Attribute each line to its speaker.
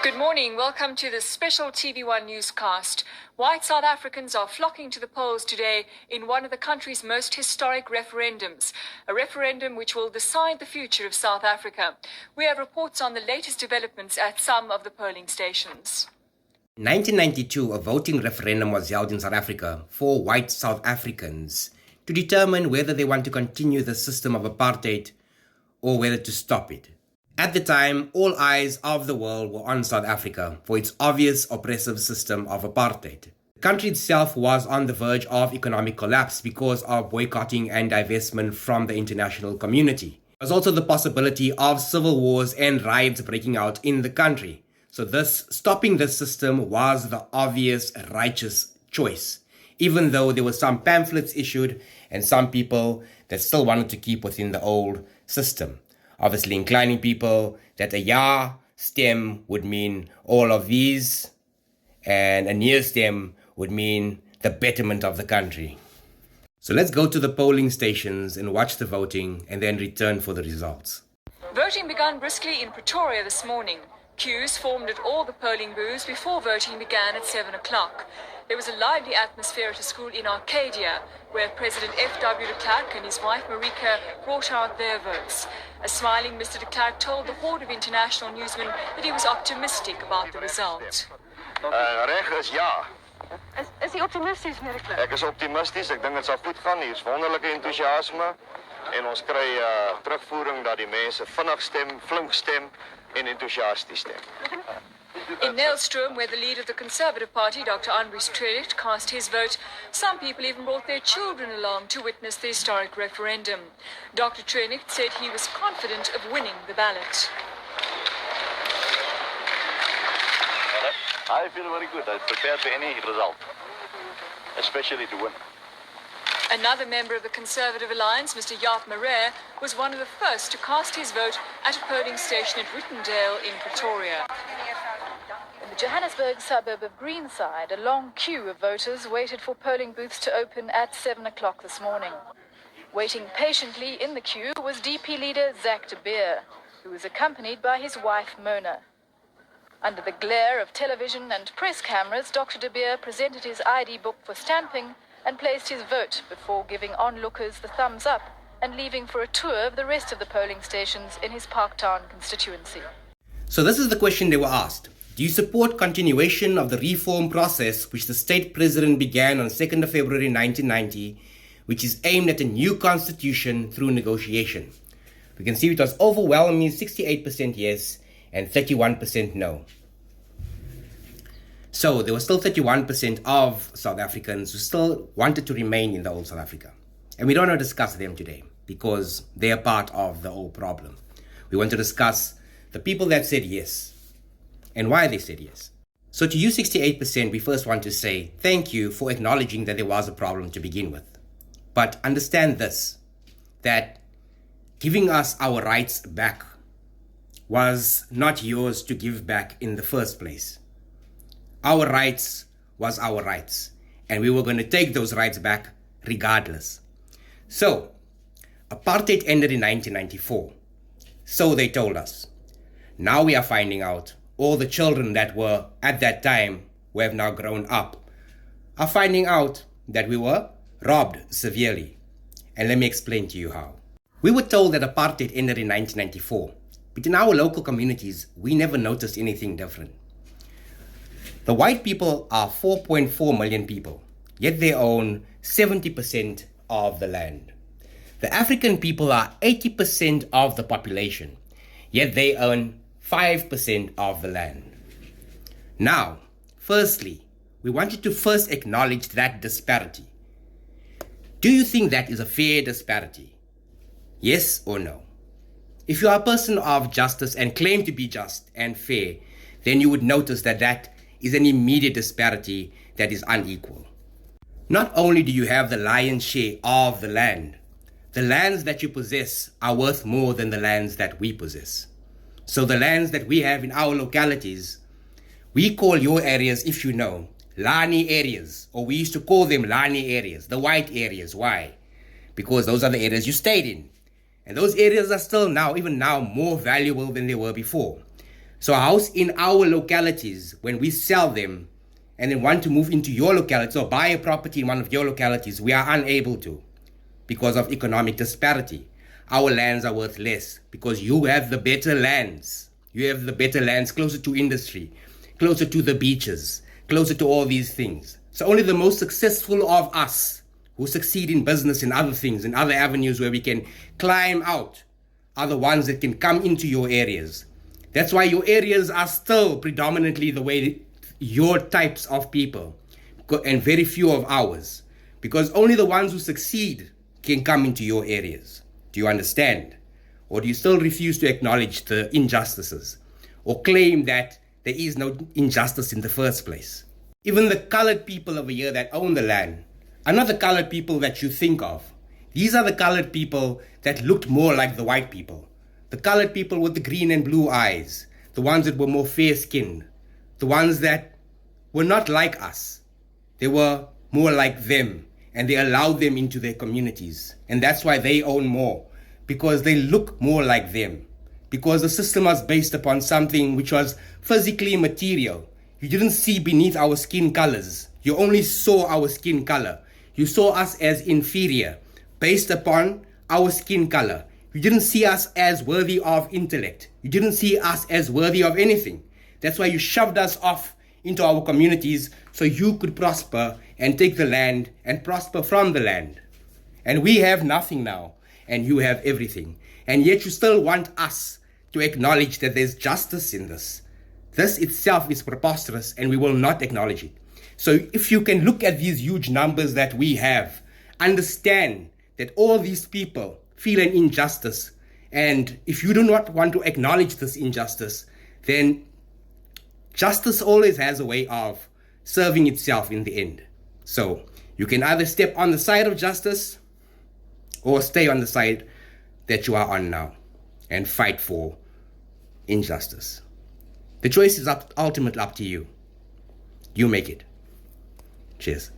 Speaker 1: Good morning. Welcome to this special TV1 newscast. White South Africans are flocking to the polls today in one of the country's most historic referendums, a referendum which will decide the future of South Africa. We have reports on the latest developments at some of the polling stations.
Speaker 2: In 1992, a voting referendum was held in South Africa for white South Africans to determine whether they want to continue the system of apartheid or whether to stop it. At the time, all eyes of the world were on South Africa for its obvious oppressive system of apartheid. The country itself was on the verge of economic collapse because of boycotting and divestment from the international community. There was also the possibility of civil wars and riots breaking out in the country. So stopping this system was the obvious righteous choice, even though there were some pamphlets issued and some people that still wanted to keep within the old system. Obviously inclining people that a ja stem would mean all of these and a nee stem would mean the betterment of the country. So let's go to the polling stations and watch the voting and then return for the results.
Speaker 1: Voting began briskly in Pretoria this morning. Queues formed at all the polling booths before voting began at 7 o'clock. There was a lively atmosphere at a school in Arcadia, where President F.W. de Klerk and his wife Marika brought out their votes. A smiling Mr. de Klerk told the horde of international newsmen that he was optimistic about the result.
Speaker 3: Reg is ja.
Speaker 1: Is hy optimisties, meneer de Klerk?
Speaker 3: Ek is optimisties. Ek dink dit sal goed gaan. Hier is wonderlike entoesiasme en ons kry terugvoering dat die mense vinnig stem, flink stem en entoesiasties stem.
Speaker 1: In Nelstroom, where the leader of the Conservative Party, Dr. Andries Trelicht, cast his vote, some people even brought their children along to witness the historic referendum. Dr. Trelicht said he was confident of winning the ballot.
Speaker 4: I feel very good. I'm prepared for any result, especially to win.
Speaker 1: Another member of the Conservative Alliance, Mr. Jaap Marais, was one of the first to cast his vote at a polling station at Rittendale in Pretoria.
Speaker 5: In the Johannesburg suburb of Greenside, a long queue of voters waited for polling booths to open at 7 o'clock this morning. Waiting patiently in the queue was DP leader Zak de Beer, who was accompanied by his wife Mona. Under the glare of television and press cameras, Dr. de Beer presented his ID book for stamping and placed his vote before giving onlookers the thumbs up and leaving for a tour of the rest of the polling stations in his Parktown constituency.
Speaker 2: So this is the question they were asked. Do you support continuation of the reform process which the state president began on 2nd of February 1990, which is aimed at a new constitution through negotiation? We can see it was overwhelming 68% yes and 31% no. So there was still 31% of South Africans who still wanted to remain in the old South Africa. And we don't want to discuss them today because they are part of the whole problem. We want to discuss the people that said yes and why they said yes. So to you 68%, we first want to say thank you for acknowledging that there was a problem to begin with. But understand this, that giving us our rights back was not yours to give back in the first place. Our rights was our rights, and we were going to take those rights back regardless. So, apartheid ended in 1994. So they told us. Now we are finding out all the children that were at that time, who have now grown up, are finding out that we were robbed severely. And let me explain to you how. We were told that apartheid ended in 1994, but in our local communities, we never noticed anything different. The white people are 4.4 million people, yet they own 70% of the land. The African people are 80% of the population, yet they own 5% of the land. Now, firstly, we wanted to first acknowledge that disparity. Do you think that is a fair disparity? Yes or no? If you are a person of justice and claim to be just and fair, then you would notice that that is an immediate disparity that is unequal. Not only do you have the lion's share of the lands that you possess are worth more than the lands that we possess. So the lands that we have in our localities, we call your areas, if you know, Lani areas, or we used to call them Lani areas, the white areas. Why? Because those are the areas you stayed in. And those areas are still now, even now, more valuable than they were before. So a house in our localities, when we sell them and then want to move into your locality or buy a property in one of your localities, we are unable to because of economic disparity. Our lands are worth less because you have the better lands. You have the better lands closer to industry, closer to the beaches, closer to all these things. So only the most successful of us who succeed in business and other things, in other avenues where we can climb out, are the ones that can come into your areas. That's why your areas are still predominantly the way your types of people, and very few of ours, because only the ones who succeed can come into your areas. Do you understand? Or do you still refuse to acknowledge the injustices or claim that there is no injustice in the first place? Even the colored people over here that own the land are not the colored people that you think of. These are the colored people that looked more like the white people. The colored people with the green and blue eyes, the ones that were more fair-skinned, the ones that were not like us. They were more like them, and they allowed them into their communities. And that's why they own more, because they look more like them. Because the system was based upon something which was physically material. You didn't see beneath our skin colors. You only saw our skin color. You saw us as inferior, based upon our skin color. You didn't see us as worthy of intellect. You didn't see us as worthy of anything. That's why you shoved us off into our communities so you could prosper and take the land and prosper from the land. And we have nothing now, and you have everything. And yet you still want us to acknowledge that there's justice in this. This itself is preposterous, and we will not acknowledge it. So if you can look at these huge numbers that we have, understand that all these people feel an injustice. And if you do not want to acknowledge this injustice, then justice always has a way of serving itself in the end. So you can either step on the side of justice or stay on the side that you are on now and fight for injustice. The choice is ultimately up to you. You make it. Cheers.